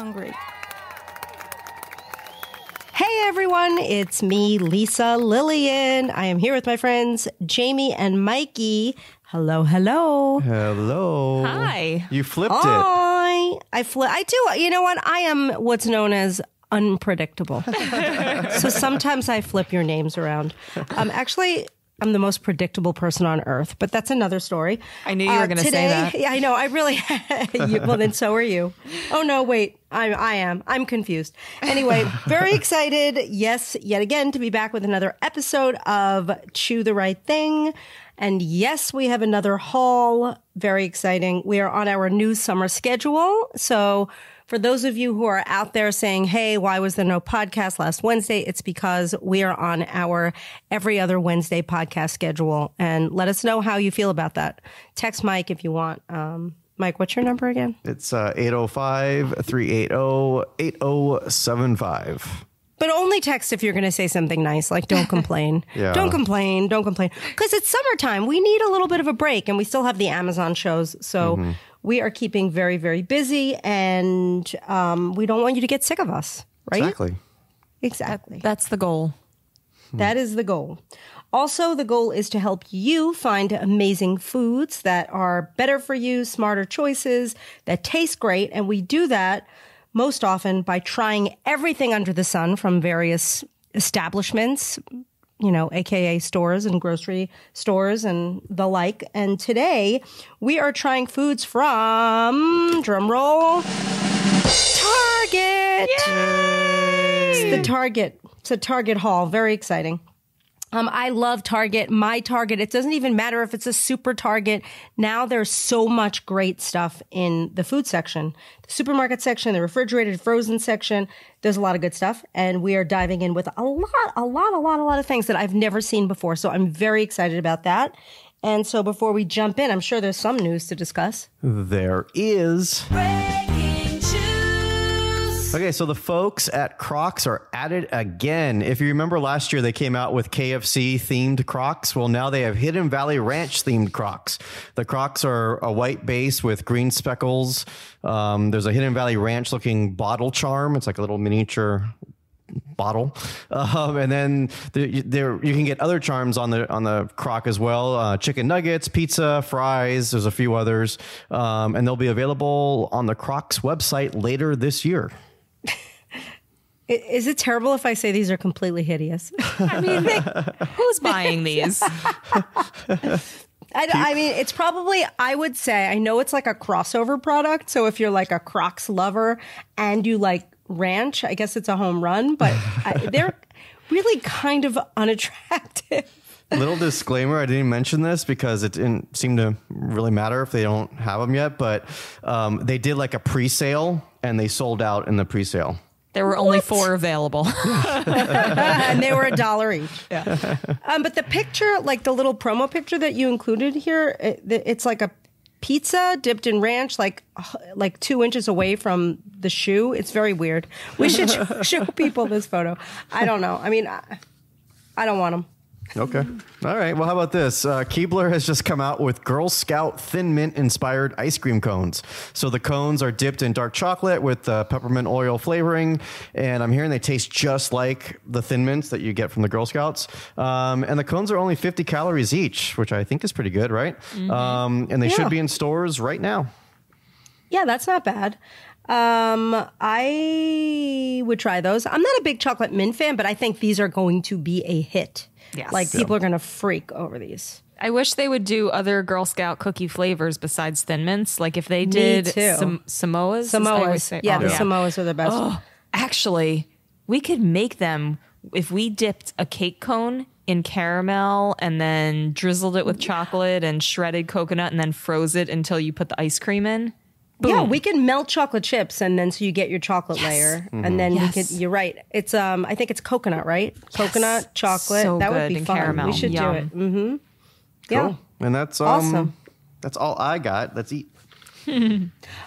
hungry. Hey everyone, it's me, Lisa Lillian. I am here with my friends Jamie and Mikey. Hello, hello. Hello. Hi. You flipped it. Hi. I do. You know what? I am what's known as unpredictable. So sometimes I flip your names around. Actually, I'm the most predictable person on earth, but that's another story. I knew you were going to say that. Yeah, I know. I really. Well, then so are you. Oh no, wait. I am. I'm confused. Anyway, very excited. Yes, yet again to be back with another episode of Chew the Right Thing. And yes, we have another haul. Very exciting. We are on our new summer schedule. So for those of you who are out there saying, hey, why was there no podcast last Wednesday? It's because we are on our every other Wednesday podcast schedule. And let us know how you feel about that. Text Mike if you want. Mike, what's your number again? It's 805-380-8075. But only text if you're going to say something nice, like don't complain. Yeah. Don't complain. Because it's summertime. We need a little bit of a break, and we still have the Amazon shows. So we are keeping very, very busy, and we don't want you to get sick of us, right? Exactly. That's the goal. That is the goal. Also, the goal is to help you find amazing foods that are better for you, smarter choices, that taste great. And we do that most often by trying everything under the sun from various establishments, you know, AKA stores and grocery stores and the like. And today we are trying foods from, drumroll, Target. Yay! It's the Target. It's a Target haul. Very exciting. I love Target. My Target. It doesn't even matter if it's a super Target. Now there's so much great stuff in the food section, the supermarket section, the refrigerated frozen section. There's a lot of good stuff. And we are diving in with a lot of things that I've never seen before. So I'm very excited about that. And so before we jump in, I'm sure there's some news to discuss. There is. Okay, so the folks at Crocs are at it again. If you remember last year, they came out with KFC-themed Crocs. Well, now they have Hidden Valley Ranch-themed Crocs. The Crocs are a white base with green speckles. There's a Hidden Valley Ranch-looking bottle charm. It's like a little miniature bottle. And then there you can get other charms on the Croc as well. Chicken nuggets, pizza, fries. There's a few others. And they'll be available on the Crocs website later this year. Is it terrible if I say these are completely hideous? I mean, who's buying these? I mean, it's probably, I would say, I know it's like a crossover product. So if you're like a Crocs lover and you like ranch, I guess it's a home run, but they're really kind of unattractive. Little disclaimer, I didn't mention this because it didn't seem to really matter if they don't have them yet, but they did like a pre-sale and they sold out in the pre-sale. There were only 4 available. And they were $1 each. Yeah. But the picture, like the little promo picture that you included here, it's like a pizza dipped in ranch, like 2 inches away from the shoe. It's very weird. We should show people this photo. I don't know. I mean, I don't want them. Okay. All right. Well, how about this? Keebler has just come out with Girl Scout Thin Mint inspired ice cream cones. So the cones are dipped in dark chocolate with peppermint oil flavoring. And I'm hearing they taste just like the Thin Mints that you get from the Girl Scouts. And the cones are only 50 calories each, which I think is pretty good, right? Mm-hmm. And they should be in stores right now. Yeah, that's not bad. I would try those. I'm not a big chocolate mint fan, but I think these are going to be a hit. Yes. Like people are going to freak over these. I wish they would do other Girl Scout cookie flavors besides Thin Mints. Like if they did Samoas. Samoas. Yeah, the Samoas are the best. Oh, actually, we could make them if we dipped a cake cone in caramel and then drizzled it with chocolate and shredded coconut and then froze it until you put the ice cream in. Boom. Yeah, we can melt chocolate chips and then so you get your chocolate layer. Mm-hmm. And then we could, you're right. It's I think it's coconut, right? Yes. Coconut, chocolate. So that good. Would be and fun. Caramel. We should Yum. do it. Mm-hmm. Cool. Yeah. And that's awesome. That's all I got. Let's eat.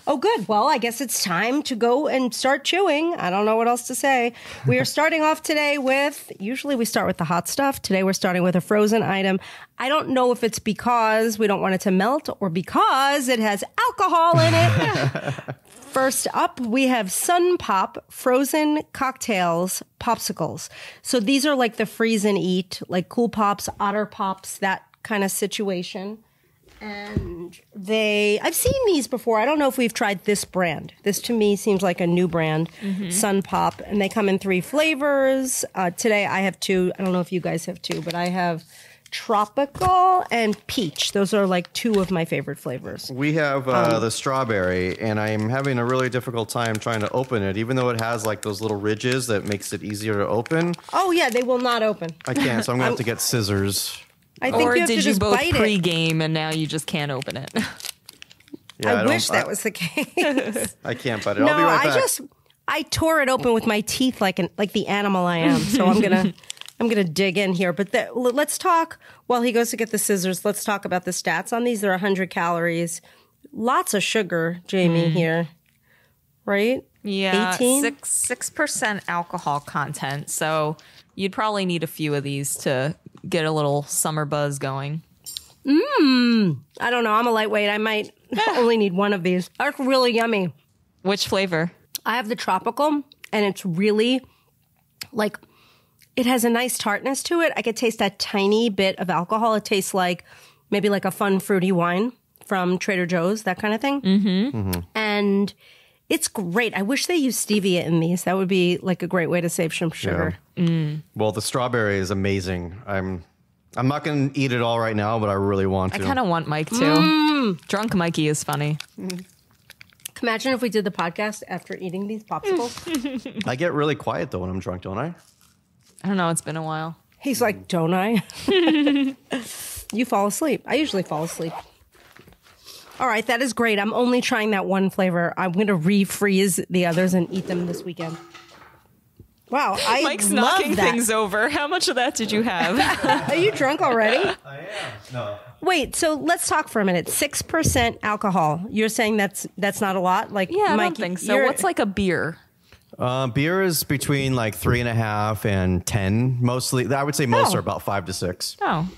Oh, good. Well, I guess it's time to go and start chewing. I don't know what else to say. We are starting off today with, usually we start with the hot stuff. Today we're starting with a frozen item. I don't know if it's because we don't want it to melt or because it has alcohol in it. First up, we have Sun Pop frozen cocktails popsicles. So these are like the freeze and eat, like Cool Pops, Otter Pops, that kind of situation. And I've seen these before. I don't know if we've tried this brand. This to me seems like a new brand, Sun Pop. And they come in 3 flavors. Today I have 2. I don't know if you guys have 2, but I have tropical and peach. Those are like 2 of my favorite flavors. We have the strawberry, and I'm having a really difficult time trying to open it, even though it has like those little ridges that makes it easier to open. Oh, yeah, they will not open. I can't, so I'm going to have to get scissors. I think Or you have to did you just both bite it. pre-game and now you just can't open it? Yeah, I wish that was the case. I can't bite it. No, I'll be right back. I tore it open with my teeth like the animal I am. So I'm gonna dig in here. But let's talk while he goes to get the scissors. Let's talk about the stats on these. They're 100 calories, lots of sugar, Jamie here, right? Yeah, 18? 6% alcohol content. So you'd probably need a few of these to get a little summer buzz going. I don't know. I'm a lightweight. I might only need one of these. They're really yummy. Which flavor? I have the tropical, and it's really like it has a nice tartness to it. I could taste a tiny bit of alcohol. It tastes like maybe like a fun fruity wine from Trader Joe's, that kind of thing. And it's great. I wish they used stevia in these. That would be like a great way to save some sugar. Well, the strawberry is amazing. I'm not going to eat it all right now, but I really want to. I kind of want Mike too. Drunk Mikey is funny. Imagine if we did the podcast after eating these popsicles. I get really quiet though when I'm drunk, don't I? I don't know. It's been a while. He's like, don't I? You fall asleep. I usually fall asleep. All right, that is great. I'm only trying that one flavor. I'm going to refreeze the others and eat them this weekend. Wow, I Mike's love knocking that. things over. How much of that did you have? Are you drunk already? I am. No. Wait, so let's talk for a minute. 6% alcohol. You're saying that's not a lot? Like, Yeah, I Mike, don't think so. What's like a beer? Beer is between like 3.5 and 10. Mostly, I would say most Oh. are about 5 to 6. Oh,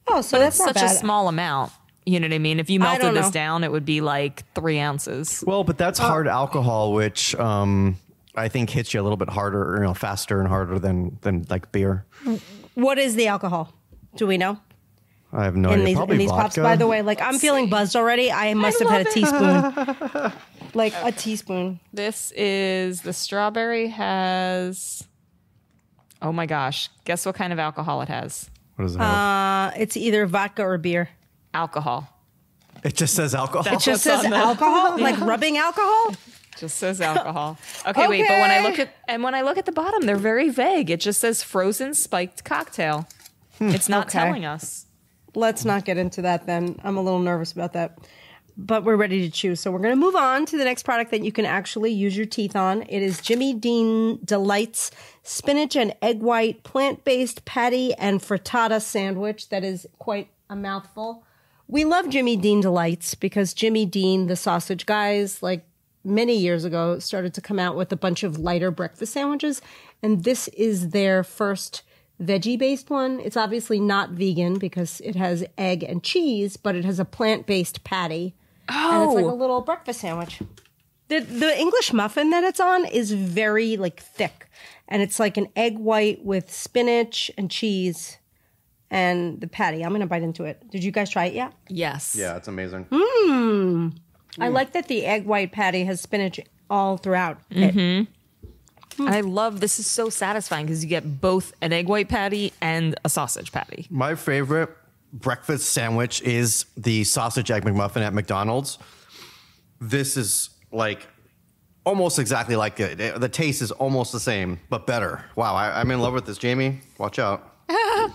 Oh, so that's it's not such bad. a small amount. You know what I mean? If you I don't melted this know. down, it would be like 3 ounces. Well, but that's hard alcohol, which I think hits you a little bit harder, faster and harder than like beer. What is the alcohol? Do we know? I have no In idea. these, Probably in these vodka. pops, by the way, like I'm feeling buzzed already. I must have had a teaspoon. Like a teaspoon. This is the strawberry has. Oh my gosh. Guess what kind of alcohol it has? What is it? It's either vodka or beer. Alcohol. It just says alcohol. It just What's says on the- alcohol, like rubbing alcohol. Just says alcohol. Okay, wait, but when I look at the bottom, they're very vague. It just says frozen spiked cocktail. It's not Okay. telling us. Let's not get into that then. I'm a little nervous about that. But we're ready to choose. So we're going to move on to the next product that you can actually use your teeth on. It is Jimmy Dean Delights spinach and egg white plant-based patty and frittata sandwich. That is quite a mouthful. We love Jimmy Dean Delights because Jimmy Dean, the sausage guys, like many years ago, started to come out with a bunch of lighter breakfast sandwiches. And this is their first veggie-based one. It's obviously not vegan because it has egg and cheese, but it has a plant-based patty. And it's like a little breakfast sandwich. The English muffin that it's on is very like thick. And it's like an egg white with spinach and cheese and the patty. I'm going to bite into it. Did you guys try it yet? Yes. Yeah, it's amazing. I like that the egg white patty has spinach all throughout it. I love this is so satisfying because you get both an egg white patty and a sausage patty. My favorite breakfast sandwich is the sausage egg McMuffin at McDonald's. This is like almost exactly like it. The taste is almost the same, but better. Wow, I'm in love with this, Jamie. Watch out.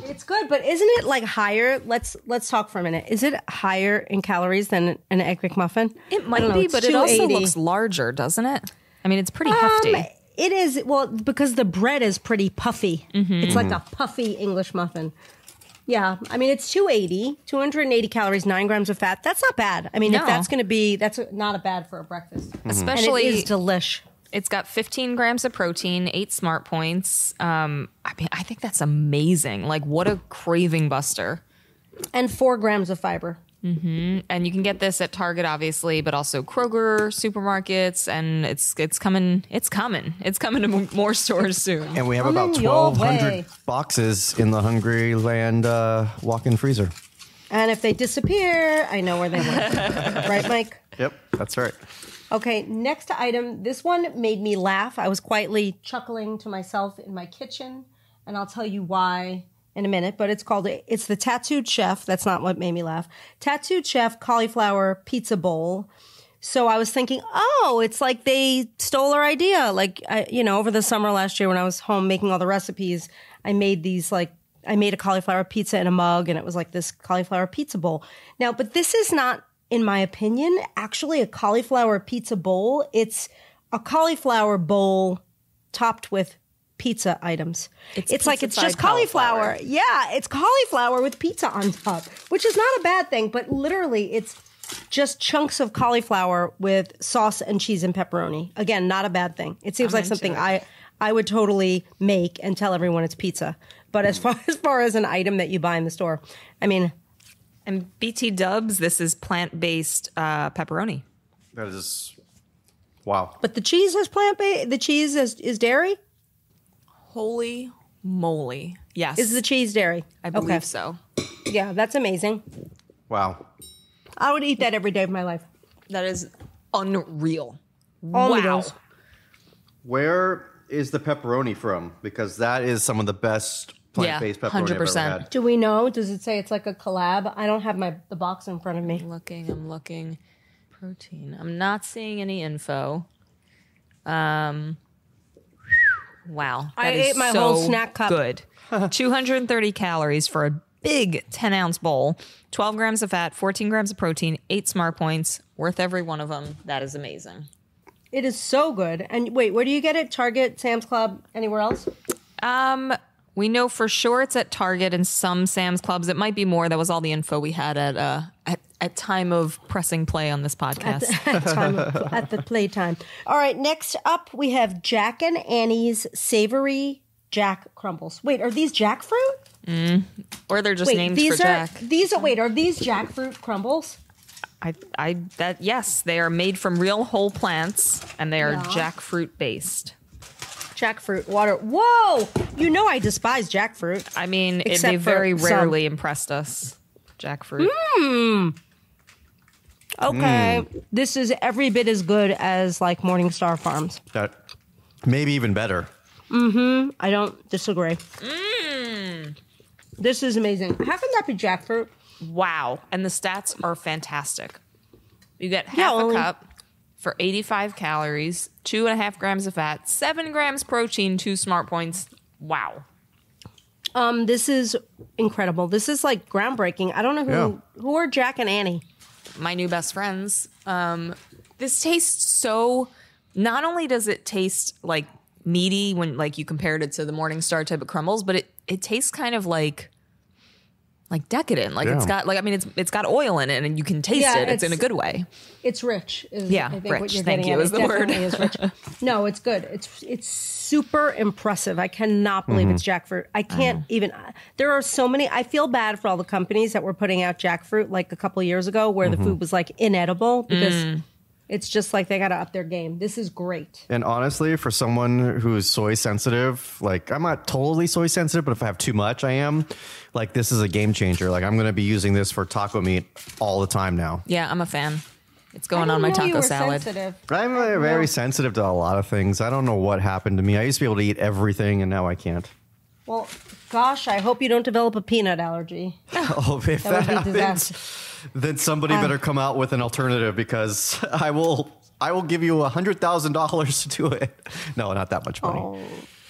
It's good, but isn't it like higher? Let's talk for a minute. Is it higher in calories than an egg McMuffin? It I might don't know, be, it's but it also 280. looks larger, doesn't it? I mean, it's pretty hefty. It is, well, because the bread is pretty puffy. It's like a puffy English muffin. Yeah, I mean, it's 280 calories, 9 grams of fat. That's not bad. I mean, if No. that's going to be, that's not a bad for a breakfast. Especially, And it is delish. it's got 15 grams of protein, 8 smart points. I mean, I think that's amazing. Like, what a craving buster. And 4 grams of fiber. And you can get this at Target, obviously, but also Kroger, supermarkets, and it's coming. It's coming to more stores soon. And we have Coming about your 1,200 way. boxes in the Hungry Land walk-in freezer. And if they disappear, I know where they went. Right, Mike? Yep, that's right. Okay, next item. This one made me laugh. I was quietly chuckling to myself in my kitchen, and I'll tell you why in a minute, but it's the Tattooed Chef. That's not what made me laugh. Tattooed Chef cauliflower pizza bowl. So I was thinking, oh, it's like they stole our idea. Like, over the summer last year when I was home making all the recipes, I made a cauliflower pizza in a mug, and it was like this cauliflower pizza bowl. Now, but this is not, in my opinion, actually a cauliflower pizza bowl. It's a cauliflower bowl topped with pizza items. It's like it's just cauliflower. Yeah, it's cauliflower with pizza on top, which is not a bad thing, but literally it's just chunks of cauliflower with sauce and cheese and pepperoni. Again, not a bad thing. It seems like something I would totally make and tell everyone it's pizza. But as far as an item that you buy in the store, I mean, And BT Dubs, this is plant-based pepperoni. That is, wow. but the cheese is plant-based. The cheese is dairy. Holy moly. Yes. Is the cheese dairy? I believe so. Yeah, that's amazing. Wow. I would eat that every day of my life. That is unreal. All wow. noodles. Where is the pepperoni from? Because that is some of the best plant-based pepperoni I've ever 100%. had. Do we know? Does it say it's like a collab? I don't have the box in front of me. I'm looking. Protein. I'm not seeing any info. Wow. I that is ate my so whole snack cup. Good. 230 calories for a big 10-ounce bowl. 12 grams of fat, 14 grams of protein, 8 smart points. Worth every one of them. That is amazing. It is so good. And wait, where do you get it? Target, Sam's Club, anywhere else? We know for sure it's at Target and some Sam's Clubs. It might be more. That was all the info we had at time of pressing play on this podcast. At the playtime. All right, next up we have Jack and Annie's Savory Jack Crumbles. Wait, are these jackfruit? Or they're just named for Jack. Are these jackfruit crumbles? Yes, they are made from real whole plants and they are jackfruit based. Jackfruit water. Whoa! You know I despise jackfruit. I mean, they Except for very some. rarely impressed us. Jackfruit. Okay, this is every bit as good as like Morningstar Farms. That maybe even better. I don't disagree. This is amazing. How can that be jackfruit? Wow. And the stats are fantastic. You get half a cup for 85 calories, 2.5 grams of fat, 7 grams protein, 2 smart points. Wow. This is incredible. This is like groundbreaking. I don't know who are Jack and Annie. My new best friends. This tastes so. Not only does it taste like meaty when like you compared it to the Morningstar type of crumbles, but it tastes kind of like decadent. Like it's got it's got oil in it and you can taste it. It's in a good way. It's rich. I think rich. what you're Thank getting you at. is It the word. definitely is rich. No, it's good. It's super impressive. I cannot believe it's jackfruit. I can't even. There are so many. I feel bad for all the companies that were putting out jackfruit like a couple of years ago, where the food was like inedible because it's just like they got to up their game. This is great. And honestly, for someone who's soy sensitive, like I'm not totally soy sensitive, but if I have too much, I am. Like this is a game changer. Like I'm going to be using this for taco meat all the time now. Yeah, I'm a fan. It's going on my taco salad. I'm very sensitive to a lot of things. I don't know what happened to me. I used to be able to eat everything, and now I can't. Well, gosh, I hope you don't develop a peanut allergy. Oh, if that That would be happens, disaster. then somebody better come out with an alternative because I will give you $100,000 to do it. No, not that much money.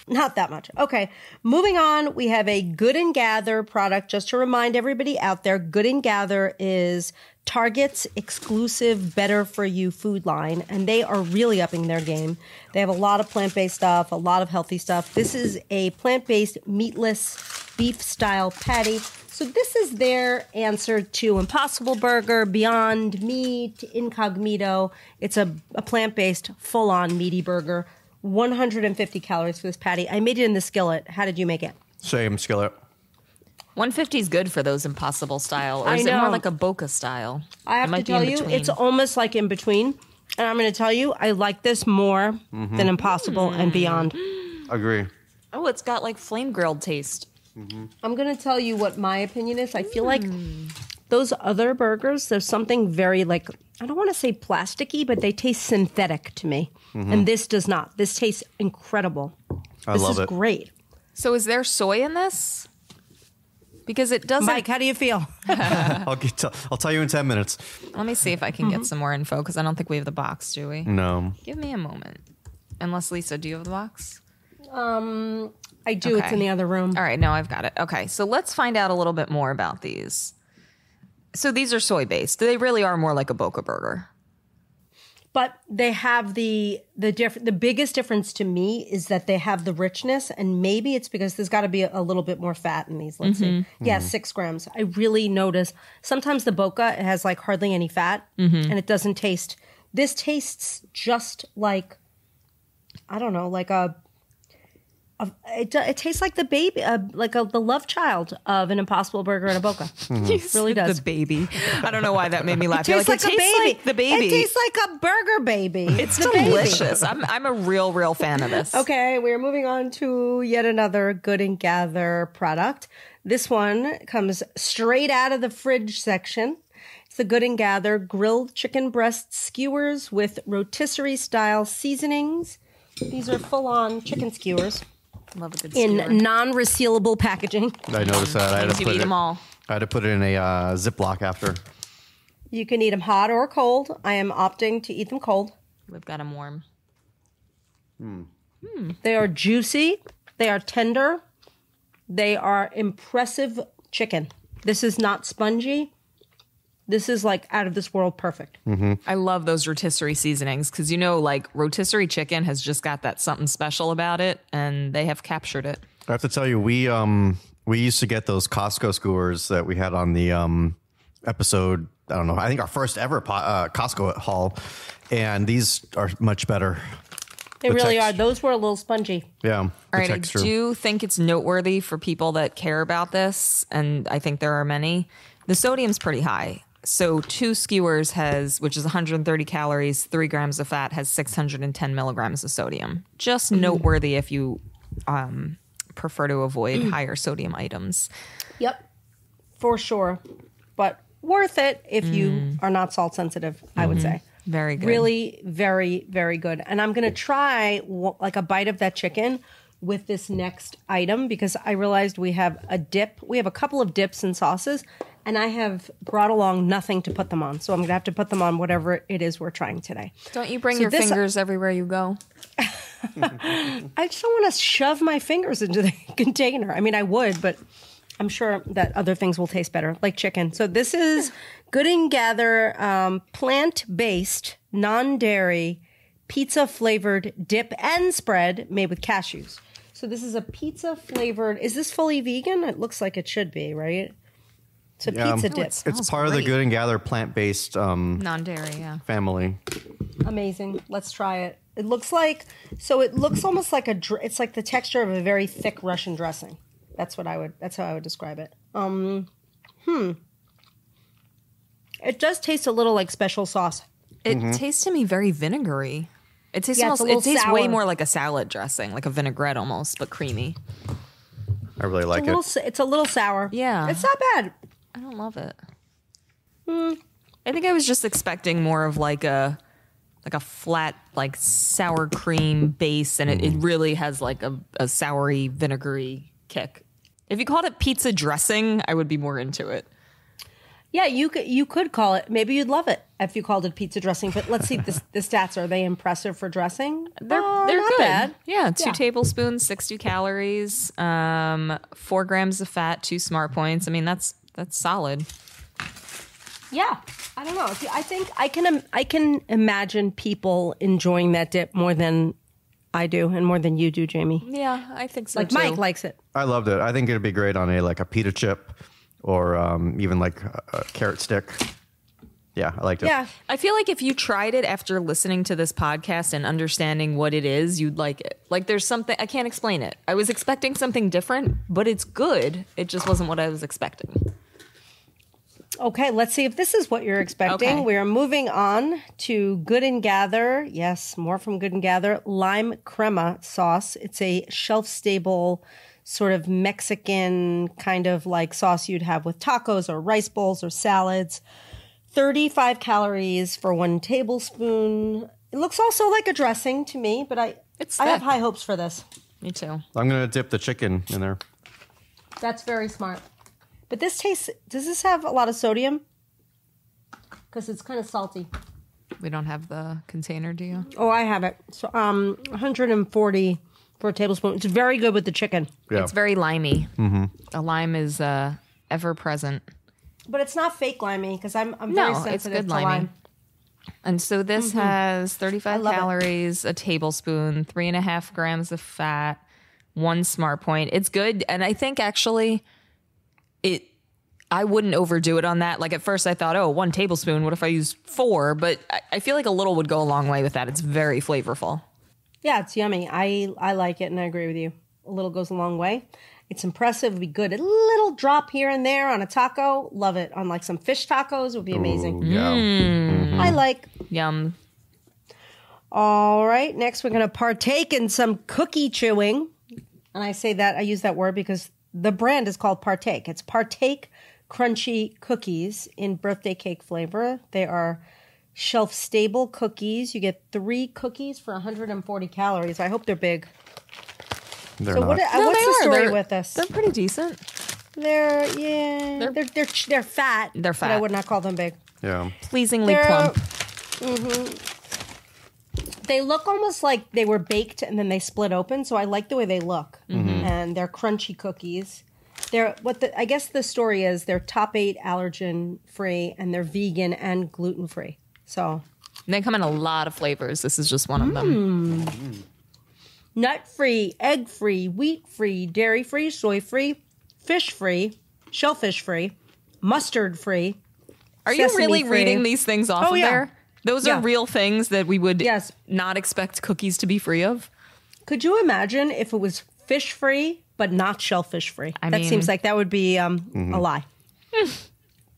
Not that much. Okay. Moving on, we have a Good and Gather product. Just to remind everybody out there, Good and Gather is Target's exclusive Better For You food line, and they are really upping their game. They have a lot of plant-based stuff, a lot of healthy stuff. This is a plant-based meatless beef-style patty. So this is their answer to Impossible Burger, Beyond Meat, Incognito. It's a plant-based, full-on meaty burger. 150 calories for this patty. I made it in the skillet. How did you make it? Same skillet. 150 is good for those Impossible style. Or I is it more know. like a Boca style? I have It to might be tell in you, between. it's almost like in between. And I'm going to tell you, I like this more than Impossible and Beyond. Agree. Oh, it's got like flame grilled taste. I'm going to tell you what my opinion is. I feel like those other burgers, there's something very like, I don't want to say plasticky, but they taste synthetic to me. And this does not. This tastes incredible. I This love is it. great. So is there soy in this? Because it doesn't. Mike, how do you feel? I'll tell you in 10 minutes. Let me see if I can get some more info because I don't think we have the box, do we? No. Give me a moment. Unless, Lisa, do you have the box? I do. It's Okay. in the other room. All right, no, I've got it. Okay, so let's find out a little bit more about these. So these are soy based. They really are more like a Boca burger. But they have the biggest difference to me is that they have the richness, and maybe it's because there's got to be a little bit more fat in these. Let's see. Yeah, 6 grams. I really notice sometimes the Boca, it has like hardly any fat and it doesn't taste. This tastes just like, I don't know, like it tastes like the baby, the love child of an Impossible Burger and a Boca. It really does. The baby. I don't know why that made me laugh. It tastes like a baby. Like the baby. It tastes like a burger baby. It's the baby. delicious. I'm a real fan of this. Okay, we're moving on to yet another Good and Gather product. This one comes straight out of the fridge section. It's the Good and Gather grilled chicken breast skewers with rotisserie style seasonings. These are full-on chicken skewers Love a good in skewer. non-resealable packaging. I noticed that. I had Means to you put eat it. them all. I had to put it in a Ziploc after. You can eat them hot or cold. I am opting to eat them cold. We've got them warm. They are juicy. They are tender. They are impressive chicken. This is not spongy. This is like out of this world perfect. I love those rotisserie seasonings because like rotisserie chicken has just got that something special about it, and they have captured it. I have to tell you, we used to get those Costco skewers that we had on the episode. I don't know. I think our first ever Costco haul, and these are much better. They The really are. text- Those were a little spongy. Yeah, All right, texture. I do think it's noteworthy for people that care about this, and I think there are many. The sodium's pretty high. So 2 skewers which is 130 calories, 3 grams of fat, has 610 milligrams of sodium. Just noteworthy if you prefer to avoid higher sodium items. Yep, for sure. But worth it if you are not salt sensitive, I would say. Very good. Really, very, very good. And I'm going to try like a bite of that chicken with this next item because I realized we have a dip. We have a couple of dips and sauces, and I have brought along nothing to put them on. So I'm going to have to put them on whatever it is we're trying today. Don't you bring So your this- fingers everywhere you go? I just don't want to shove my fingers into the container. I mean, I would, but I'm sure that other things will taste better, like chicken. So this is Good and Gather plant-based, non-dairy, pizza-flavored dip and spread made with cashews. So this is a pizza-flavored... Is this fully vegan? It looks like it should be, right? It's a pizza dip. Smells It's part of the great. Good and Gather plant-based Non-dairy, yeah. family. Amazing. Let's try it. It looks like... So it looks almost like it's like the texture of a very thick Russian dressing. That's how I would describe it. It does taste a little like special sauce. It tastes to me very vinegary. It tastes Yeah, it's almost. a It little tastes way sour. more like a salad dressing, like a vinaigrette almost, but creamy. I really like it. It's a little sour. Yeah. It's not bad. I don't love it. I think I was just expecting more of like a flat like sour cream base, and it really has like a soury vinegary kick. If you called it pizza dressing, I would be more into it. Yeah, you could call it. Maybe you'd love it if you called it pizza dressing. But let's see the stats. Are they impressive for dressing? They're not good. bad. Yeah, 2 tablespoons, 60 calories, 4 grams of fat, 2 smart points. I mean, that's solid. Yeah, I don't know. I think I can imagine people enjoying that dip more than I do, and more than you do, Jamie. Yeah, I think so Like too. Mike likes it. I loved it. I think it'd be great on a pita chip or even like a carrot stick. Yeah, I liked it. Yeah. I feel like if you tried it after listening to this podcast and understanding what it is, you'd like it. Like there's something, I can't explain it. I was expecting something different, but it's good. It just wasn't what I was expecting. Okay, let's see if this is what you're expecting. Okay. We are moving on to Good and Gather. Yes, more from Good and Gather. Lime crema sauce. It's a shelf-stable sort of Mexican kind of like sauce you'd have with tacos or rice bowls or salads. 35 calories for 1 tablespoon. It looks also like a dressing to me, but I have thick. high hopes for this. Me too. I'm going to dip the chicken in there. That's very smart. But this tastes, does this have a lot of sodium? Because it's kind of salty. We don't have the container, do you? Oh, I have it. So, 140 for a tablespoon. It's very good with the chicken. Yeah. It's very limey. Mm-hmm. The lime is ever present. But it's not fake limey because I'm very No, sensitive it's good to limey. lime. And so this has 35 love it. calories, a tablespoon, 3.5 grams of fat, 1 smart point. It's good. And I think actually I wouldn't overdo it on that. Like at first I thought, 1 tablespoon. What if I use 4? But I feel like a little would go a long way with that. It's very flavorful. Yeah, it's yummy. I like it and I agree with you. A little goes a long way. It's impressive. It'd be good. A little drop here and there on a taco. Love it. On like some fish tacos would be amazing. Ooh, yeah. I like. Yum. All right. Next, we're going to partake in some cookie chewing. And I say that, I use that word because the brand is called Partake. It's Partake Crunchy Cookies in birthday cake flavor. They are shelf-stable cookies. You get 3 cookies for 140 calories. I hope they're big. They're So not. what's No, the they are. story They're- with this? They're pretty decent. They're fat. They're But I fat. would not call them big. Yeah. Pleasingly They're- plump. They look almost like they were baked and then they split open. So I like the way they look. And they're crunchy cookies. I guess the story is they're top 8 allergen free and they're vegan and gluten free. So They come in a lot of flavors. This is just one of them. nut free, egg free, wheat free, dairy free, soy free, fish free, shellfish free, mustard free. Are you Sesame really free. reading these things off Oh, of yeah. there? Those Yeah. are real things that we would Yes. not expect cookies to be free of. Could you imagine if it was fish free but not shellfish free? I That mean- seems like that would be a lie.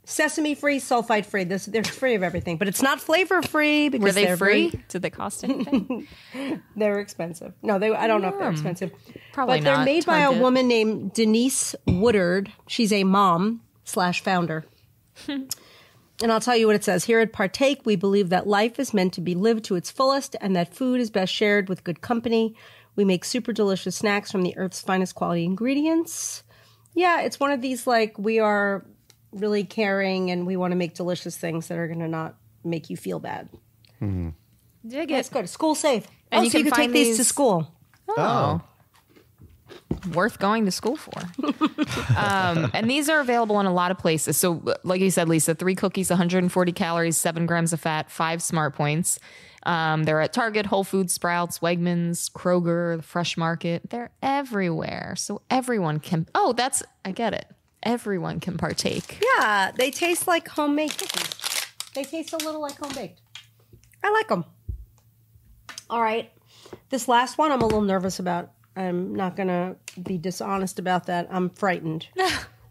Sesame free, sulfite free. They're free of everything, but it's not flavor free because Were they they're free? very- Did they cost anything? they're expensive. No, I don't know if they're expensive. Probably But they're not. made by a Target. woman named Denise Woodard. She's a mom/founder. And I'll tell you what it says. Here at Partake, we believe that life is meant to be lived to its fullest and that food is best shared with good company. We make super delicious snacks from the earth's finest quality ingredients. Yeah, it's one of these like we are really caring and we want to make delicious things that are going to not make you feel bad. Dig That's it. good. School safe. And Oh, you so you can could take find these to these- school. Oh. Worth going to school for. And these are available in a lot of places. So, like you said, Lisa, 3 cookies, 140 calories, 7 grams of fat, 5 smart points. They're at Target, Whole Foods, Sprouts, Wegmans, Kroger, the Fresh Market. They're everywhere. So everyone can. Oh, I get it. Everyone can partake. Yeah, they taste like homemade cookies. They taste a little like home baked. I like them. All right. This last one I'm a little nervous about. I'm not going to be dishonest about that. I'm frightened.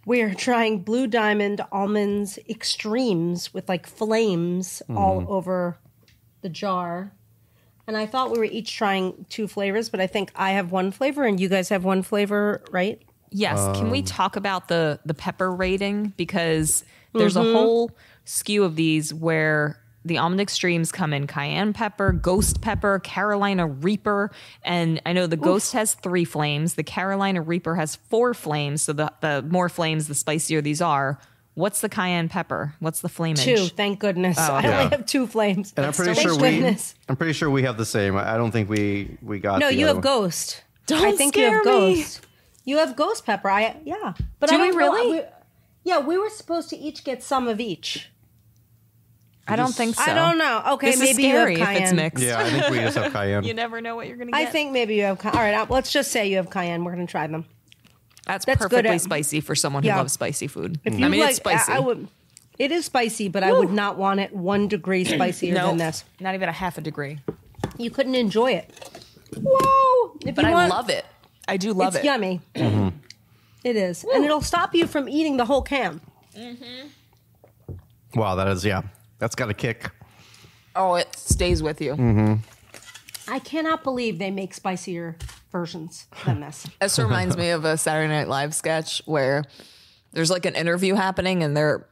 We are trying Blue Diamond Almonds Extremes with like flames all over the jar. And I thought we were each trying 2 flavors, but I think I have 1 flavor and you guys have 1 flavor, right? Yes. Can we talk about the pepper rating? Because there's a whole skew of these where the almond extremes come in cayenne pepper, ghost pepper, Carolina Reaper. And I know the ghost has 3 flames. The Carolina Reaper has 4 flames. So the more flames, the spicier these are. What's the cayenne pepper? What's the flamage? 2, thank goodness. I yeah. only have 2 flames. And I'm pretty Thank sure goodness. I'm pretty sure we have the same. I don't think we got. No, the you other have one. ghost. Don't I think you have scare me. ghost. You have ghost pepper. But Do I don't we really? know. We were supposed to each get some of each. I don't think so. I don't know. Okay, This maybe is scary you have if it's cayenne. mixed. Yeah, I think we just have cayenne. You never know what you're going to I get. think maybe you have. All right, let's just say you have cayenne. We're going to try them. That's that's good perfectly at- spicy for someone Yeah. who loves spicy food. If I you mean, like, it's spicy. I would. It is spicy, but I would not want it 1 degree spicier No, than this. not even a half a degree. You couldn't enjoy it. Whoa! If But you I want, love it. I do love it's it. yummy. It is. And it'll stop you from eating the whole can. Wow, that's got a kick. Oh, it stays with you. I cannot believe they make spicier versions than this. This reminds me of a Saturday Night Live sketch where there's like an interview happening and they're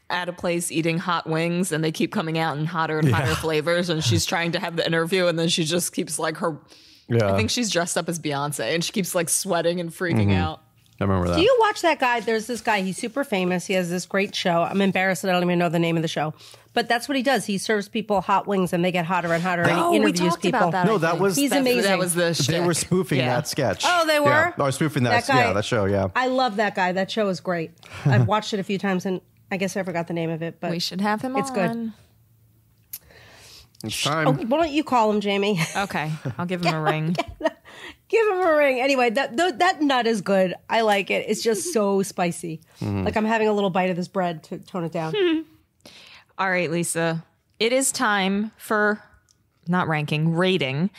at a place eating hot wings and they keep coming out in hotter and hotter flavors, and she's trying to have the interview and then she just keeps like I think she's dressed up as Beyonce and she keeps like sweating and freaking out. I remember that. Do you watch that guy? There's this guy. He's super famous. He has this great show. I'm embarrassed that I don't even know the name of the show. But that's what he does. He serves people hot wings and they get hotter and hotter. And he we interviews talked people. about that. No, I that think. was- He's amazing. That was the They shtick. were spoofing Yeah. that sketch. Oh, they were? Yeah. Or spoofing that guy- that show, yeah. I love that guy. That show is great. I've watched it a few times and I guess I forgot the name of it. But We should have him It's good. on. It's time. Oh, why don't you call him, Jamie? Okay, I'll give him a ring. Give him a ring. Anyway, that nut is good. I like it. It's just so spicy. Like I'm having a little bite of this bread to tone it down. All right, Lisa. It is time for not ranking, rating.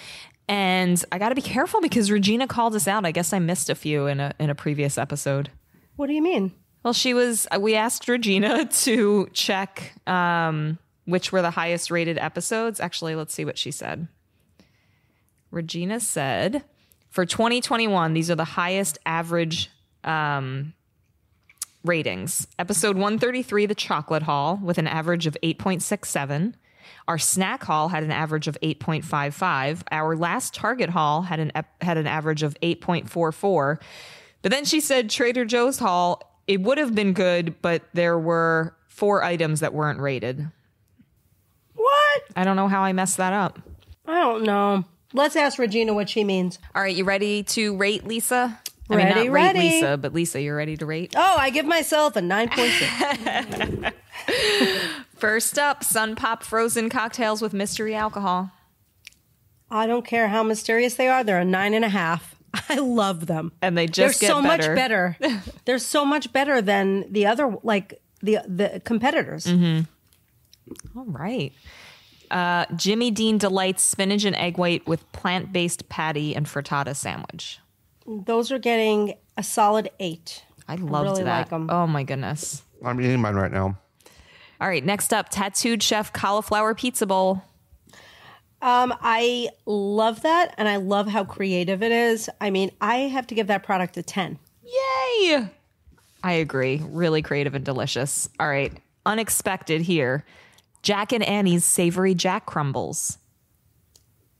And I got to be careful because Regina called us out. I guess I missed a few in a previous episode. What do you mean? Well, we asked Regina to check which were the highest rated episodes. Actually, let's see what she said. Regina said, for 2021, these are the highest average ratings. Episode 133, The Chocolate Haul, with an average of 8.67. Our Snack Haul had an average of 8.55. Our last Target Haul had an average of 8.44. But then she said Trader Joe's Haul, it would have been good, but there were 4 items that weren't rated. What? I don't know how I messed that up. I don't know. Let's ask Regina what she means. All right, you ready to rate Lisa? Ready, not ready. rate Lisa, but Lisa, you're ready to rate? Oh, I give myself a 9.6. First up, Sun Pop frozen cocktails with mystery alcohol. I don't care how mysterious they are. They're a 9.5. I love them. And they just They're get so better. much better. They're so much better than the other, like the competitors. All right. Jimmy Dean Delights spinach and egg white with plant-based patty and frittata sandwich. Those are getting a solid 8. I loved really that. like them. Oh my goodness. I'm eating mine right now. All right, next up, Tattooed Chef cauliflower pizza bowl. I love that, and I love how creative it is. I mean, I have to give that product a 10. Yay! I agree. Really creative and delicious. All right, unexpected here. Jack and Annie's savory Jack crumbles.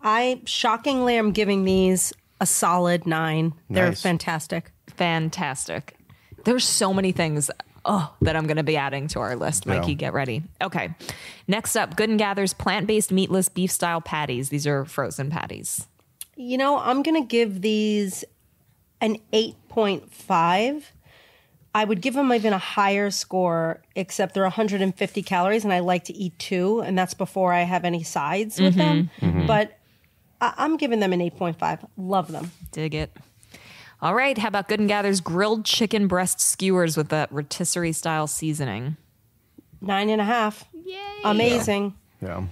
I shockingly am giving these a solid 9. They're Nice. fantastic. Fantastic. There's so many things that I'm going to be adding to our list. Mikey, get ready. Okay. Next up, Good and Gather's plant-based meatless beef style patties. These are frozen patties. You know, I'm going to give these an 8.5. I would give them even a higher score, except they're 150 calories, and I like to eat 2, and that's before I have any sides with them. But I'm giving them an 8.5. Love them. Dig it. All right. How about Good and Gather's grilled chicken breast skewers with that rotisserie style seasoning? 9.5. Yay. Amazing. Yeah.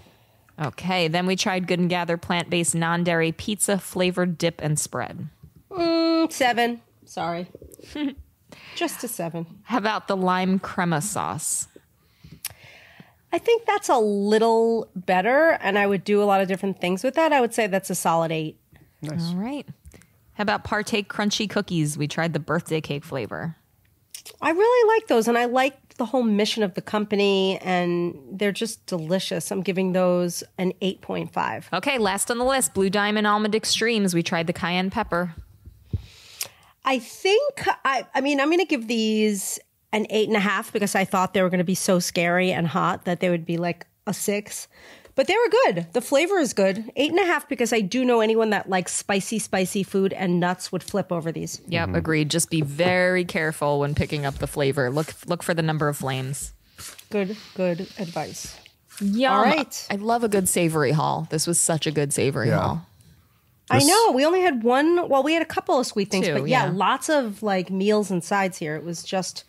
Okay. Then we tried Good and Gather plant-based non-dairy pizza flavored dip and spread. 7. Sorry. Just a 7. How about the lime crema sauce? I think that's a little better, and I would do a lot of different things with that. I would say that's a solid 8. Nice. All right. How about Partake crunchy cookies? We tried the birthday cake flavor. I really like those, and I like the whole mission of the company, and they're just delicious. I'm giving those an 8.5. Okay, last on the list, Blue Diamond Almond Extremes. We tried the cayenne pepper. I think, I mean, I'm going to give these an 8.5 because I thought they were going to be so scary and hot that they would be like a 6. But they were good. The flavor is good. 8.5 because I do know anyone that likes spicy food, and nuts would flip over these. Yep, agreed. Just be very careful when picking up the flavor. Look for the number of flames. Good advice. Yum. All right. I love a good savory haul. This was such a good savory Yeah. haul. I know. We only had one. Well, we had a couple of sweet things, 2, but yeah, yeah. lots of like meals and sides here. It was just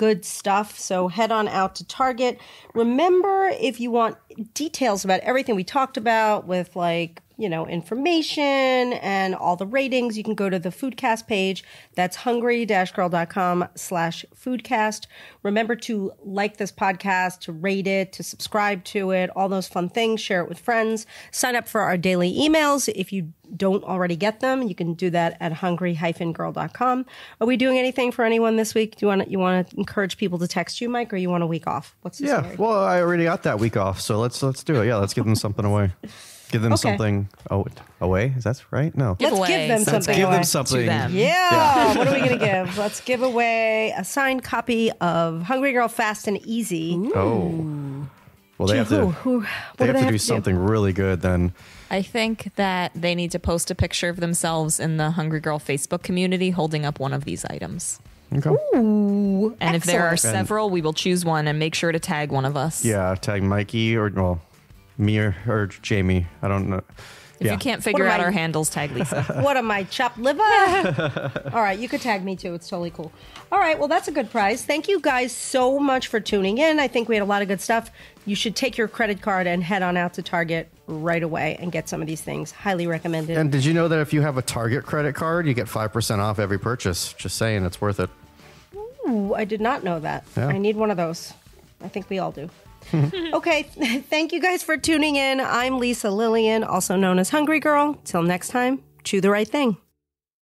good stuff. So head on out to Target. Remember, if you want details about everything we talked about with information and all the ratings, you can go to the Foodcast page. That's hungry-girl.com/foodcast. Remember to like this podcast, to rate it, to subscribe to it, all those fun things, share it with friends, sign up for our daily emails. If you don't already get them, you can do that at hungry-girl.com. Are we doing anything for anyone this week? Do you want to encourage people to text you, Mike, or you want a week off? What's the story? Well, I already got that week off, so let's do it. Yeah, let's give them something away. Give them something away. Is that right? No. Let's give them something away. Give them something. To them. Yeah. What are we going to give? Let's give away a signed copy of Hungry Girl Fast and Easy. Ooh. Oh. Well, they have to do something really good then. I think that they need to post a picture of themselves in the Hungry Girl Facebook community holding up one of these items. Okay. Ooh, and if there are excellent. several, we will choose one and make sure to tag one of us. Yeah, tag Mikey or me or Jamie. I don't know. If you can't figure out our handles, tag Lisa. What am I, chopped liver? All right, you could tag me too. It's totally cool. All right, well, that's a good prize. Thank you guys so much for tuning in. I think we had a lot of good stuff. You should take your credit card and head on out to Target right away and get some of these things. Highly recommended. And did you know that if you have a Target credit card, you get 5% off every purchase? Just saying, it's worth it. Ooh, I did not know that. Yeah. I need one of those. I think we all do. Okay, thank you guys for tuning in. I'm Lisa Lillian, also known as Hungry Girl. Till next time, chew the right thing.